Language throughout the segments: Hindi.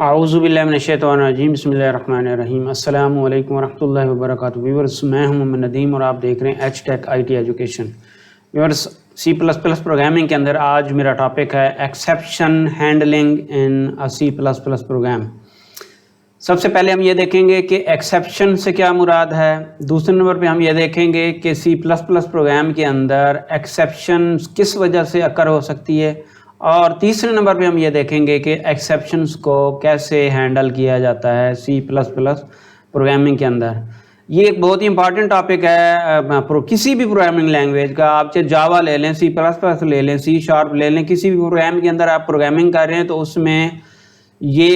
आऊज़ुबिल्लाहिमिनश्शैतानिर्रजीम बिस्मिल्लाहिर्रहमानिर्रहीम अस्सलामु अलैकुम वरहमतुल्लाहि वबरकातुहू। व्यूअर्स, मैं हूं मोहम्मद नदीम और आप देख रहे हैं H tech IT education. Viewers, C++ programming के अंदर आज मेरा टॉपिक है exception handling in a C++ program. सबसे पहले हम ये देखेंगे कि एक्सेप्शन से क्या मुराद है। दूसरे नंबर पे हम ये देखेंगे कि C++ प्रोग्राम के अंदर एक्सेप्शन किस वजह से अकर हो सकती है। और तीसरे नंबर पे हम ये देखेंगे कि एक्सेप्शंस को कैसे हैंडल किया जाता है C++ प्रोग्रामिंग के अंदर। ये एक बहुत ही इंपॉर्टेंट टॉपिक है किसी भी प्रोग्रामिंग लैंग्वेज का। आप चाहे जावा ले लें, C++ ले लें, C# ले लें, किसी भी प्रोग्राम के अंदर आप प्रोग्रामिंग कर रहे हैं तो उसमें ये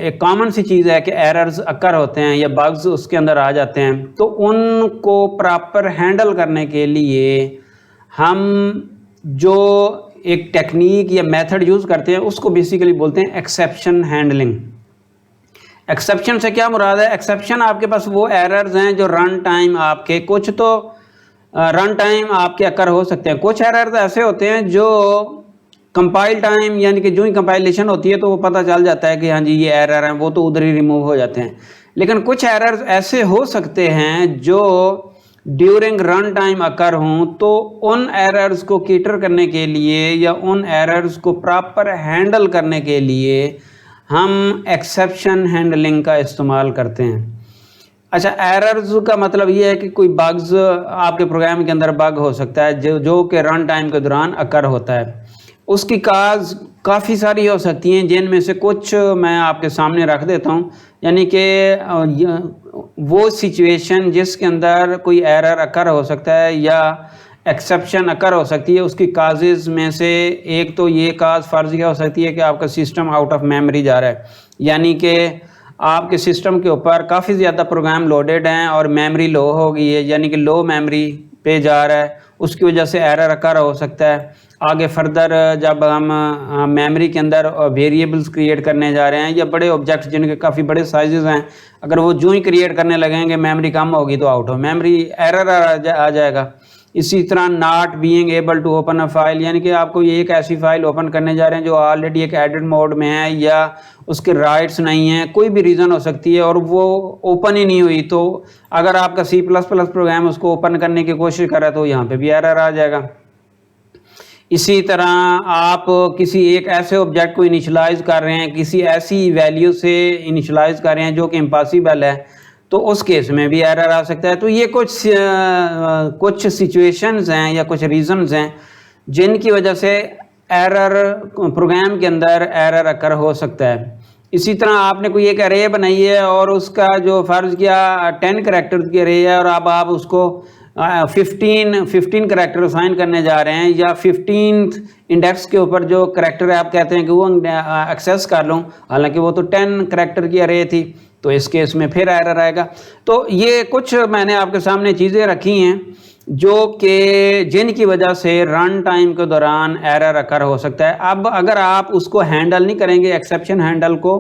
एक कॉमन सी चीज़ है कि एरर्स अकर होते हैं या बग्स उसके अंदर आ जाते हैं। तो उनको प्रॉपर हैंडल करने के लिए हम जो एक टेक्निक या मेथड यूज़ करते हैं उसको बेसिकली बोलते हैं एक्सेप्शन हैंडलिंग। एक्सेप्शन से क्या मुराद है? एक्सेप्शन आपके पास वो एरर्स हैं जो रन टाइम आपके, कुछ तो रन टाइम आपके अकर हो सकते हैं, कुछ एरर्स ऐसे होते हैं जो कंपाइल टाइम यानी कि जो ही कंपाइलेशन होती है तो वो पता चल जाता है कि हाँ जी ये एरर हैं, वो तो उधर ही रिमूव हो जाते हैं। लेकिन कुछ एरर्स ऐसे हो सकते हैं जो ड्यूरिंग रन टाइम अकर हों, तो उन एरर्स को कैटर करने के लिए या उन एरर्स को प्रॉपर हैंडल करने के लिए हम एक्सेप्शन हैंडलिंग का इस्तेमाल करते हैं। अच्छा, एरर्स का मतलब ये है कि कोई बग्स आपके प्रोग्राम के अंदर बग हो सकता है जो कि रन टाइम के दौरान अकर होता है। उसकी काज काफ़ी सारी हो सकती हैं, जिनमें से कुछ मैं आपके सामने रख देता हूँ। यानी कि वो सिचुएशन जिसके अंदर कोई एरर अकर हो सकता है या एक्सेप्शन अकर हो सकती है, उसकी काजेज़ में से एक तो ये काज फ़र्ज़ क्या हो सकती है कि आपका सिस्टम आउट ऑफ मेमोरी जा रहा है, यानी कि आपके सिस्टम के ऊपर काफ़ी ज़्यादा प्रोग्राम लोडेड हैं और मेमोरी लो हो गई है, यानी कि लो मेमोरी पे जा रहा है, उसकी वजह से एरर अकर हो सकता है। आगे फर्दर जब हम मेमोरी के अंदर वेरिएबल्स क्रिएट करने जा रहे हैं या बड़े ऑब्जेक्ट्स जिनके काफ़ी बड़े साइजेस हैं, अगर वो जो ही क्रिएट करने लगेंगे मेमोरी कम होगी तो आउट ऑफ मेमोरी एरर आ जाएगा। इसी तरह not being able to open a file, यानी कि आपको ये एक ऐसी फाइल ओपन करने जा रहे हैं जो ऑलरेडी एक एडिट मोड में है या उसके राइट्स नहीं हैं, कोई भी रीज़न हो सकती है और वो ओपन ही नहीं हुई, तो अगर आपका C++ प्रोग्राम उसको ओपन करने की कोशिश कर रहा है तो यहाँ पे भी एरर आ जाएगा। इसी तरह आप किसी एक ऐसे ऑब्जेक्ट को इनिशियलाइज कर रहे हैं, किसी ऐसी वैल्यू से इनिशियलाइज कर रहे हैं जो कि इम्पॉसिबल है, तो उस केस में भी एरर आ सकता है। तो ये कुछ सिचुएशंस हैं या कुछ रीजंस हैं जिनकी वजह से एरर प्रोग्राम के अंदर एरर अकर हो सकता है। इसी तरह आपने कोई एक अरे बनाई है और उसका जो फ़र्ज़ किया 10 करैक्टर की अरे है और अब आप उसको 15 करैक्टर असाइन करने जा रहे हैं या 15th इंडेक्स के ऊपर जो करैक्टर है आप कहते हैं कि वो एक्सेस कर लूँ, हालांकि वो तो 10 करैक्टर की अरे थी, तो इस केस में फिर एरर आएगा। तो ये कुछ मैंने आपके सामने चीज़ें रखी हैं जो कि जिनकी वजह से रन टाइम के दौरान एरर अकर हो सकता है। अब अगर आप उसको हैंडल नहीं करेंगे एक्सेप्शन हैंडल को,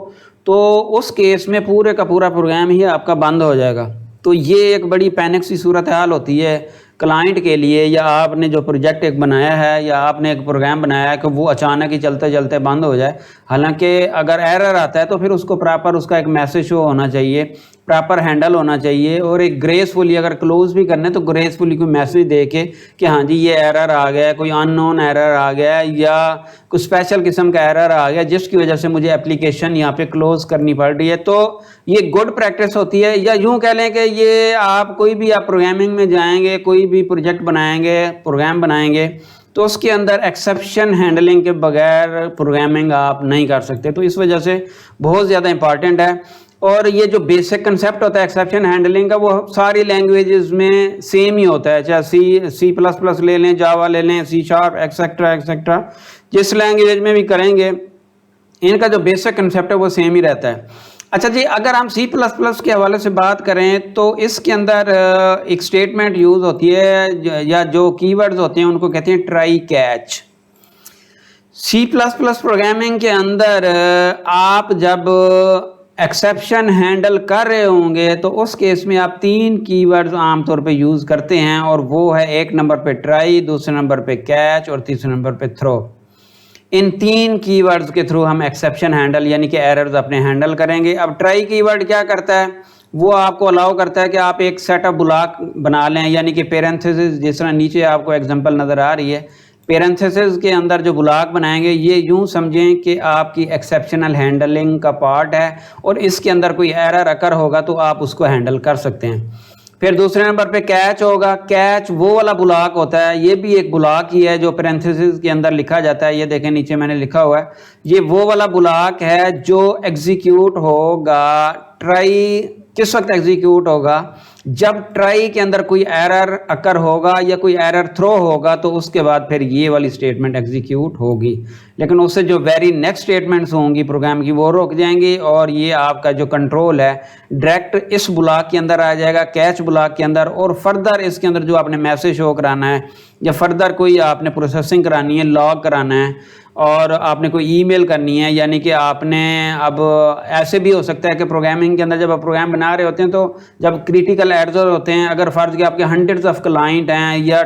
तो उस केस में पूरे का पूरा प्रोग्राम ही आपका बंद हो जाएगा। तो ये एक बड़ी पैनिक सी सूरत हाल होती है क्लाइंट के लिए, या आपने जो प्रोजेक्ट एक बनाया है या आपने एक प्रोग्राम बनाया है कि वो अचानक ही चलते चलते बंद हो जाए। हालांकि अगर एरर आता है तो फिर उसको प्रॉपर उसका एक मैसेज शो होना चाहिए, प्रॉपर हैंडल होना चाहिए और एक ग्रेसफुली अगर क्लोज भी करना है तो ग्रेसफुली कोई मैसेज दे के कि हाँ जी ये एरर आ गया है, कोई अननोन एरर आ गया है या कुछ स्पेशल किस्म का एरर आ गया जिसकी वजह से मुझे एप्लीकेशन यहाँ पे क्लोज करनी पड़ रही है। तो ये गुड प्रैक्टिस होती है, या यूँ कह लें कि ये आप कोई भी आप प्रोग्रामिंग में जाएंगे, कोई भी प्रोजेक्ट बनाएंगे, प्रोग्राम बनाएंगे, तो उसके अंदर एक्सेप्शन हैंडलिंग के बगैर प्रोग्रामिंग आप नहीं कर सकते। तो इस वजह से बहुत ज़्यादा इंपॉर्टेंट है। और ये जो बेसिक कंसेप्ट होता है एक्सेप्शन हैंडलिंग का, वो सारी लैंग्वेजेस में सेम ही होता है, चाहे C++ ले लें, जावा ले लें, C# एक्सेट्रा एक्सेट्रा, जिस लैंग्वेज में भी करेंगे इनका जो बेसिक कंसेप्ट है वो सेम ही रहता है। अच्छा जी, अगर हम C++ के हवाले से बात करें तो इसके अंदर एक स्टेटमेंट यूज़ होती है या जो कीवर्ड्स होते हैं उनको कहते हैं ट्राई कैच। C++ प्रोग्रामिंग के अंदर आप जब एक्सेप्शन हैंडल कर रहे होंगे तो उस केस में आप 3 कीवर्ड्स आमतौर पे यूज़ करते हैं, और वो है एक नंबर पे ट्राई, दूसरे नंबर पे कैच और तीसरे नंबर पे थ्रो। इन 3 कीवर्ड्स के थ्रू हम एक्सेप्शन हैंडल यानी कि एरर्स अपने हैंडल करेंगे। अब ट्राई कीवर्ड क्या करता है, वो आपको अलाउ करता है कि आप एक सेट ऑफ ब्लॉक बना लें, यानी कि पेरेंथेसिस, जिस तरह नीचे आपको एग्जांपल नज़र आ रही है, पेरेंथेसिस के अंदर जो ब्लॉक बनाएंगे ये यूं समझें कि आपकी एक्सेप्शनल हैंडलिंग का पार्ट है और इसके अंदर कोई एरर अकर होगा तो आप उसको हैंडल कर सकते हैं। फिर दूसरे नंबर पे कैच होगा। कैच वो वाला ब्लॉक होता है, ये भी एक ब्लॉक ही है जो पेरेंथेसिस के अंदर लिखा जाता है। ये देखें नीचे मैंने लिखा हुआ है, ये वो वाला ब्लॉक है जो एग्जीक्यूट होगा ट्राई, किस वक्त एग्जीक्यूट होगा, जब ट्राई के अंदर कोई एरर अकर होगा या कोई एरर थ्रो होगा तो उसके बाद फिर ये वाली स्टेटमेंट एग्जीक्यूट होगी। लेकिन उससे जो वेरी नेक्स्ट स्टेटमेंट्स होंगी प्रोग्राम की वो रुक जाएंगी और ये आपका जो कंट्रोल है डायरेक्ट इस ब्लॉक के अंदर आ जाएगा, कैच ब्लॉक के अंदर। और फर्दर इसके अंदर जो आपने मैसेज शो कराना है या फर्दर कोई आपने प्रोसेसिंग करानी है, लॉग कराना है और आपने कोई ईमेल करनी है, यानी कि आपने अब ऐसे भी हो सकता है कि प्रोग्रामिंग के अंदर जब आप प्रोग्राम बना रहे होते हैं तो जब क्रिटिकल एरर होते हैं, अगर फ़र्ज़ के आपके हंड्रेड्स ऑफ क्लाइंट हैं या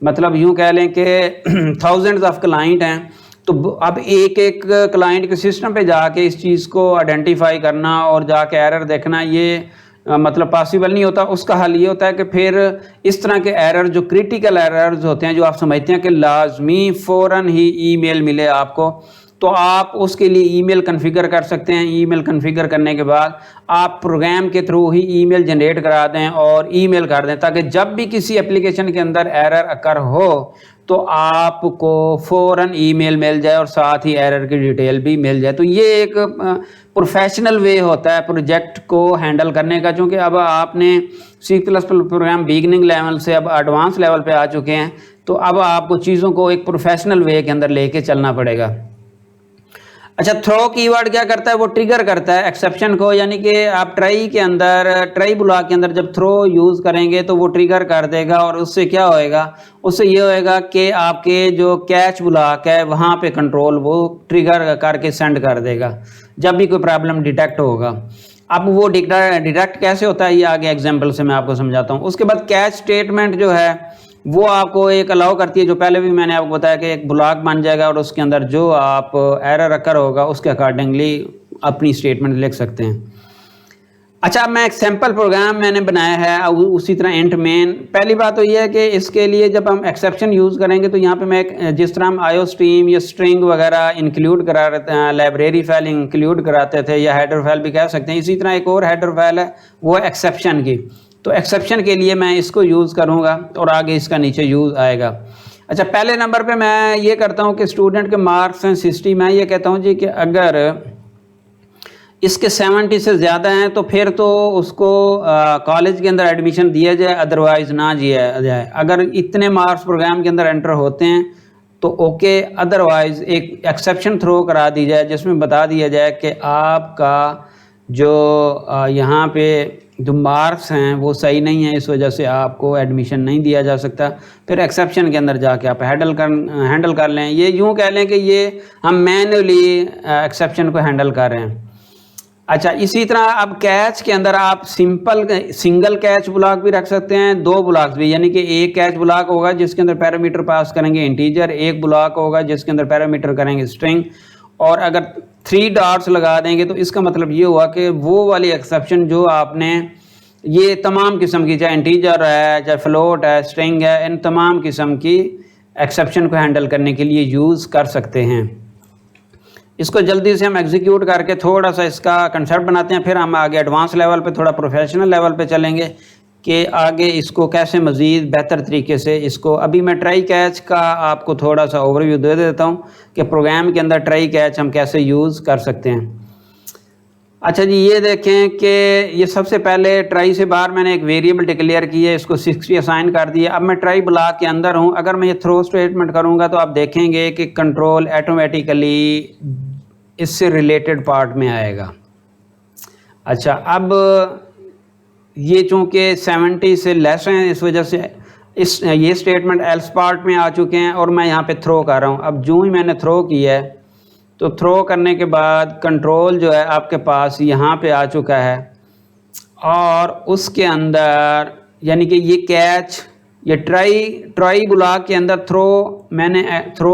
मतलब यूं कह लें कि थाउजेंड्स ऑफ क्लाइंट हैं, तो अब एक एक क्लाइंट के सिस्टम पे जाके इस चीज़ को आइडेंटिफाई करना और जाके एरर देखना ये मतलब पॉसिबल नहीं होता। उसका हल ये होता है कि फिर इस तरह के एरर जो क्रिटिकल एरर्स होते हैं, जो आप समझते हैं कि लाजमी फ़ौरन ही ईमेल मिले आपको, तो आप उसके लिए ईमेल कॉन्फ़िगर कर सकते हैं। ईमेल कॉन्फ़िगर करने के बाद आप प्रोग्राम के थ्रू ही ईमेल जनरेट करा दें और ईमेल कर दें, ताकि जब भी किसी एप्लीकेशन के अंदर एरर अकर हो तो आपको फ़ौरन ईमेल मिल जाए और साथ ही एरर की डिटेल भी मिल जाए। तो ये एक प्रोफेशनल वे होता है प्रोजेक्ट को हैंडल करने का, क्योंकि अब आपने C++ प्रोग्राम बिगिनिंग लेवल से अब एडवांस लेवल पे आ चुके हैं, तो अब आपको चीज़ों को एक प्रोफेशनल वे के अंदर लेके चलना पड़ेगा। अच्छा, थ्रो कीवर्ड क्या करता है, वो ट्रिगर करता है एक्सेप्शन को, यानी कि आप ट्राई के अंदर, ट्राई ब्लॉक के अंदर जब थ्रो यूज़ करेंगे तो वो ट्रिगर कर देगा और उससे क्या होएगा, उससे ये होएगा कि आपके जो कैच ब्लॉक है वहाँ पे कंट्रोल वो ट्रिगर करके सेंड कर देगा जब भी कोई प्रॉब्लम डिटेक्ट होगा। अब वो डिटेक्ट कैसे होता है ये आगे एग्जाम्पल से मैं आपको समझाता हूँ। उसके बाद कैच स्टेटमेंट जो है वो आपको एक अलाउ करती है, जो पहले भी मैंने आपको बताया कि एक ब्लॉक बन जाएगा और उसके अंदर जो आप एरर अकर होगा उसके अकॉर्डिंगली अपनी स्टेटमेंट लिख सकते हैं। अच्छा, अब मैं एक सैम्पल प्रोग्राम मैंने बनाया है उसी तरह इंट मेन। पहली बात तो ये है कि इसके लिए जब हम एक्सेप्शन यूज़ करेंगे तो यहाँ पे मैं जिस तरह हम आयो स्ट्रीम या स्ट्रिंग वगैरह इंक्लूड करा रहते हैं, लाइब्रेरी फाइल इंक्लूड कराते थे या हेडर फाइल भी कह सकते हैं, इसी तरह एक और हेडर फाइल है वो एक्सेप्शन की। तो एक्सेप्शन के लिए मैं इसको यूज़ करूँगा और आगे इसका नीचे यूज़ आएगा। अच्छा, पहले नंबर पे मैं ये करता हूँ कि स्टूडेंट के मार्क्स एंड 60, मैं ये कहता हूँ जी कि अगर इसके 70 से ज़्यादा हैं तो फिर तो उसको कॉलेज के अंदर एडमिशन दिया जाए, अदरवाइज़ ना दिया जाए। अगर इतने मार्क्स प्रोग्राम के अंदर एंटर होते हैं तो ओके, अदरवाइज़ एक एक्सेप्शन थ्रो करा दी जाए जिसमें बता दिया जाए कि आपका जो यहाँ पे जो मार्क्स हैं वो सही नहीं है, इस वजह से आपको एडमिशन नहीं दिया जा सकता। फिर एक्सेप्शन के अंदर जाके आप हैंडल कर लें। ये यूँ कह लें कि ये हम मैन्युअली एक्सेप्शन को हैंडल कर रहे हैं। अच्छा, इसी तरह अब कैच के अंदर आप सिंगल कैच ब्लॉक भी रख सकते हैं, 2 ब्लॉक्स भी, यानी कि एक कैच ब्लॉक होगा जिसके अंदर पैरामीटर पास करेंगे इंटीजर, एक ब्लॉक होगा जिसके अंदर पैरामीटर करेंगे स्ट्रिंग। और अगर 3 डॉट्स लगा देंगे तो इसका मतलब ये हुआ कि वो वाली एक्सेप्शन जो आपने ये तमाम किस्म की, चाहे इंटीजर है, चाहे फ्लोट है, स्ट्रिंग है, इन तमाम किस्म की एक्सेप्शन को हैंडल करने के लिए यूज़ कर सकते हैं। इसको जल्दी से हम एग्जीक्यूट करके थोड़ा सा इसका कंसेप्ट बनाते हैं, फिर हम आगे एडवांस लेवल पे, थोड़ा प्रोफेशनल लेवल पे चलेंगे कि आगे इसको कैसे मज़ीद बेहतर तरीके से इसको। अभी मैं ट्राई कैच का आपको थोड़ा सा ओवरव्यू दे देता हूँ कि प्रोग्राम के अंदर ट्राई कैच हम कैसे यूज़ कर सकते हैं। अच्छा जी, ये देखें कि ये सबसे पहले ट्राई से बाहर मैंने एक वेरिएबल डिक्लेयर की है, इसको 60 असाइन कर दिया। अब मैं ट्राई ब्लॉक के अंदर हूँ, अगर मैं ये थ्रो स्टेटमेंट करूँगा तो आप देखेंगे कि कंट्रोल ऑटोमेटिकली इससे रिलेटेड पार्ट में आएगा। अच्छा, अब ये चूँकि 70 से लेस हैं इस वजह से ये स्टेटमेंट एल्स पार्ट में आ चुके हैं और मैं यहाँ पे थ्रो कर रहा हूँ। अब जो ही मैंने थ्रो किया है तो थ्रो करने के बाद कंट्रोल जो है आपके पास यहाँ पे आ चुका है और उसके अंदर यानी कि ये कैच, ये ट्राई ब्लॉक के अंदर थ्रो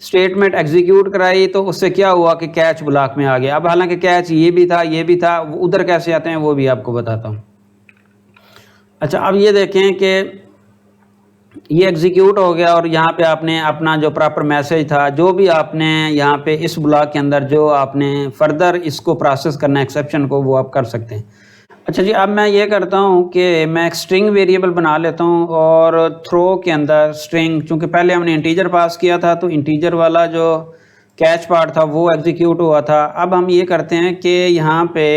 स्टेटमेंट एग्जीक्यूट कराई तो उससे क्या हुआ कि कैच ब्लॉक में आ गया। अब हालांकि कैच ये भी था, उधर कैसे आते हैं वो भी आपको बताता हूँ। अच्छा, अब ये देखें कि ये एग्जीक्यूट हो गया और यहाँ पे आपने अपना जो प्रॉपर मैसेज था, जो भी आपने यहाँ पे इस ब्लॉक के अंदर जो आपने फर्दर इसको प्रोसेस करना एक्सेप्शन को, वो आप कर सकते हैं। अच्छा जी, अब मैं ये करता हूँ कि मैं एक स्ट्रिंग वेरिएबल बना लेता हूँ और थ्रो के अंदर स्ट्रिंग, चूँकि पहले हमने इंटीजर पास किया था तो इंटीजर वाला जो कैच पार्ट था वो एग्जीक्यूट हुआ था। अब हम ये करते हैं कि यहाँ पे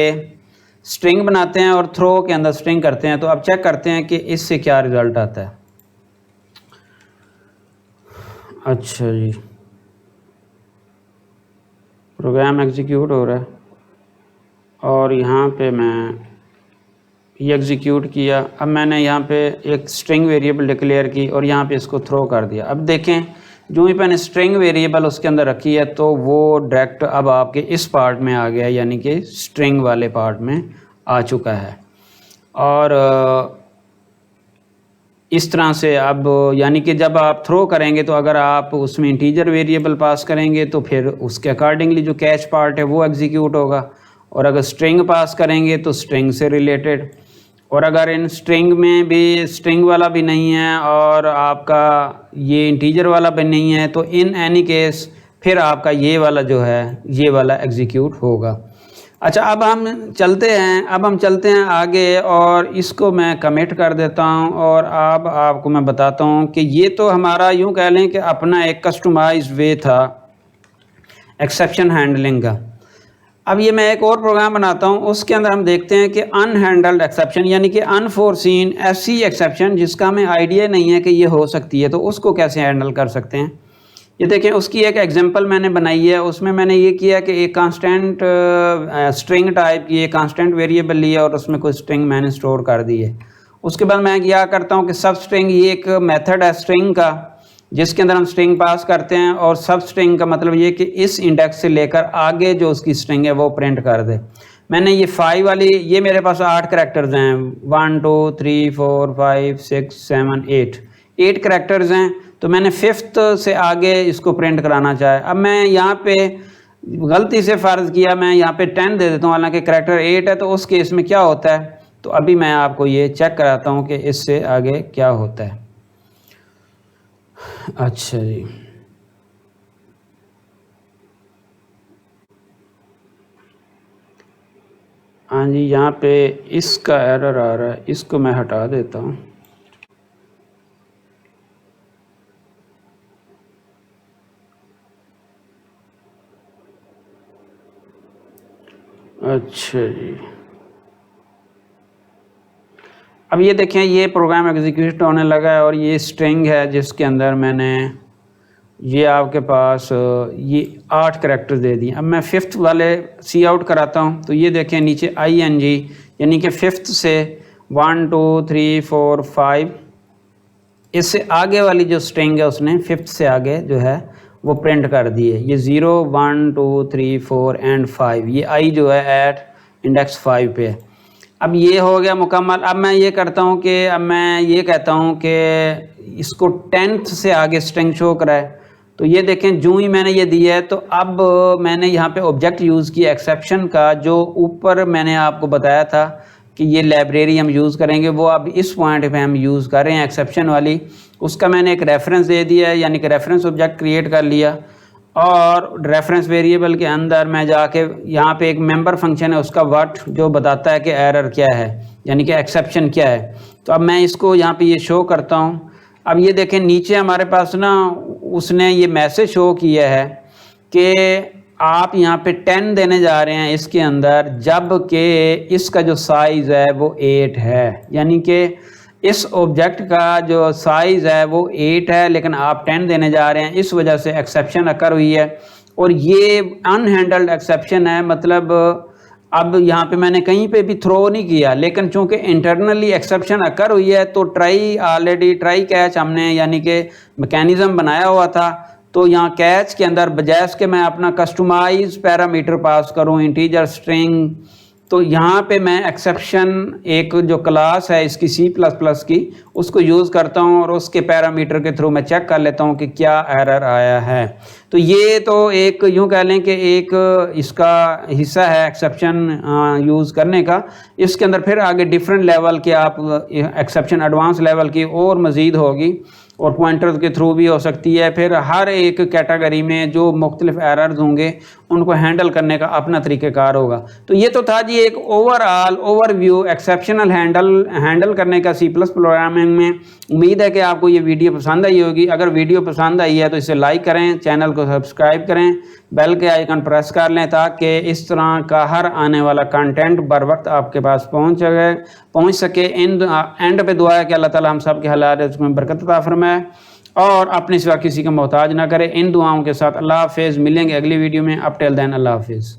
स्ट्रिंग बनाते हैं और थ्रो के अंदर स्ट्रिंग करते हैं। तो अब चेक करते हैं कि इससे क्या रिजल्ट आता है। अच्छा जी, प्रोग्राम एग्जीक्यूट हो रहा है और यहाँ पे मैं ये एग्जीक्यूट किया। अब मैंने यहाँ पे एक स्ट्रिंग वेरिएबल डिक्लेयर की और यहाँ पे इसको थ्रो कर दिया। अब देखें, जो ही मैंने स्ट्रिंग वेरिएबल उसके अंदर रखी है तो वो डायरेक्ट अब आपके इस पार्ट में आ गया, यानी कि स्ट्रिंग वाले पार्ट में आ चुका है। और इस तरह से अब यानी कि जब आप थ्रो करेंगे तो अगर आप उसमें इंटीजर वेरिएबल पास करेंगे तो फिर उसके अकॉर्डिंगली जो कैच पार्ट है वो एग्जीक्यूट होगा, और अगर स्ट्रिंग पास करेंगे तो स्ट्रिंग से रिलेटेड, और अगर इन स्ट्रिंग में भी स्ट्रिंग वाला भी नहीं है और आपका ये इंटीजर वाला भी नहीं है तो इन एनी केस फिर आपका ये वाला जो है ये वाला एग्जीक्यूट होगा। अच्छा, अब हम चलते हैं आगे और इसको मैं कमिट कर देता हूँ और अब आपको मैं बताता हूँ कि ये तो हमारा यूँ कह लें कि अपना एक कस्टमाइज्ड वे था एक्सेप्शन हैंडलिंग का। अब ये मैं एक और प्रोग्राम बनाता हूँ, उसके अंदर हम देखते हैं कि अनहैंडल्ड एक्सेप्शन, यानी कि अनफोर्सीन ऐसी एक्सेप्शन जिसका हमें आइडिया नहीं है कि ये हो सकती है, तो उसको कैसे हैंडल कर सकते हैं। ये देखें, उसकी एक एग्जांपल मैंने बनाई है। उसमें मैंने ये किया कि एक कांस्टेंट स्ट्रिंग टाइप की एक कांस्टेंट वेरिएबल लिया और उसमें कोई स्ट्रिंग मैंने स्टोर कर दी है। उसके बाद मैं क्या करता हूँ कि सब स्ट्रिंग, ये एक मेथड है स्ट्रिंग का जिसके अंदर हम स्ट्रिंग पास करते हैं, और सब स्ट्रिंग का मतलब ये कि इस इंडेक्स से लेकर आगे जो उसकी स्ट्रिंग है वो प्रिंट कर दे। मैंने ये 5 वाली, ये मेरे पास 8 करैक्टर्स हैं, 1 2 3 4 5 6 7 8 करैक्टर्स हैं। तो मैंने 5th से आगे इसको प्रिंट कराना चाहे। अब मैं यहाँ पे गलती से फ़र्ज़ किया, मैं यहाँ पे 10 दे देता हूँ, हालांकि करैक्टर 8 है। तो उस केस में क्या होता है, तो अभी मैं आपको ये चेक कराता हूँ कि इससे आगे क्या होता है। अच्छा जी, हाँ जी, यहाँ पे इसका एरर आ रहा है, इसको मैं हटा देता हूँ। अच्छा जी, अब ये देखें, ये प्रोग्राम एग्जीक्यूट होने लगा है और ये स्ट्रिंग है जिसके अंदर मैंने ये आपके पास ये 8 करैक्टर दे दिए। अब मैं 5th वाले सी आउट कराता हूँ तो ये देखें नीचे ING, यानी कि 5th से 1 2 3 4 5 इससे आगे वाली जो स्ट्रिंग है उसने 5th से आगे जो है वो प्रिंट कर दी है। ये 0 1 2 3 4 एंड 5, ये I जो है एट इंडेक्स 5 पे है। अब ये हो गया मुकम्मल। अब मैं ये करता हूँ कि अब मैं ये कहता हूँ कि इसको 10th से आगे स्ट्रिंग शो कराए। तो ये देखें, जो ही मैंने ये दिया है तो अब मैंने यहाँ पे ऑब्जेक्ट यूज़ किया एक्सेप्शन का, जो ऊपर मैंने आपको बताया था कि ये लाइब्रेरी हम यूज़ करेंगे, वो अब इस पॉइंट पे हम यूज़ कर रहे हैं एक्सेप्शन वाली। उसका मैंने एक रेफरेंस दे दिया है, यानी कि रेफरेंस ऑब्जेक्ट क्रिएट कर लिया, और रेफरेंस वेरिएबल के अंदर मैं जाके यहाँ पे एक मेंबर फंक्शन है उसका व्हाट, जो बताता है कि एरर क्या है, यानी कि एक्सेप्शन क्या है। तो अब मैं इसको यहाँ पे ये शो करता हूँ। अब ये देखें नीचे हमारे पास ना उसने ये मैसेज शो किया है कि आप यहाँ पे 10 देने जा रहे हैं इसके अंदर, जबकि इसका जो साइज़ है वो 8 है, यानी कि इस ऑब्जेक्ट का जो साइज़ है वो 8 है लेकिन आप 10 देने जा रहे हैं। इस वजह से एक्सेप्शन अकर हुई है और ये अनहैंडल्ड एक्सेप्शन है। मतलब अब यहाँ पे मैंने कहीं पे भी थ्रो नहीं किया, लेकिन चूंकि इंटरनली एक्सेप्शन अकर हुई है तो ट्राई कैच हमने यानी कि मैकेनिज़्म बनाया हुआ था। तो यहाँ कैच के अंदर बजाय के मैं अपना कस्टमाइज पैरामीटर पास करूँ इंटीजर स्ट्रिंग, तो यहाँ पे मैं एक्सेप्शन एक जो क्लास है इसकी C++ की उसको यूज़ करता हूँ और उसके पैरामीटर के थ्रू मैं चेक कर लेता हूँ कि क्या एरर आया है। तो ये तो एक यूँ कह लें कि एक इसका हिस्सा है एक्सेप्शन यूज़ करने का। इसके अंदर फिर आगे डिफरेंट लेवल के आप एक्सेप्शन एडवांस लेवल की और मज़ीद होगी और पॉइंटर के थ्रू भी हो सकती है। फिर हर एक कैटेगरी में जो मुख्तलिफ एरर्स होंगे उनको हैंडल करने का अपना तरीक़ेकार होगा। तो ये तो था जी एक ओवरऑल ओवरव्यू एक्सेप्शनल हैंडल करने का सी प्लस प्रोग्रामिंग में। उम्मीद है कि आपको ये वीडियो पसंद आई होगी। अगर वीडियो पसंद आई है तो इसे लाइक करें, चैनल को सब्सक्राइब करें, बेल के आइकन प्रेस कर लें ताकि इस तरह का हर आने वाला कंटेंट बर वक्त आपके पास पहुँच सके। एंड पे दुआ है कि अल्लाह ताला हम सब के हालात में बरकत अता फरमाए और अपने सिवा किसी का मोहताज ना करे। इन दुआओं के साथ अल्लाह हाफिज़। मिलेंगे अगली वीडियो में। अब टिल देन अल्लाह हाफिज़।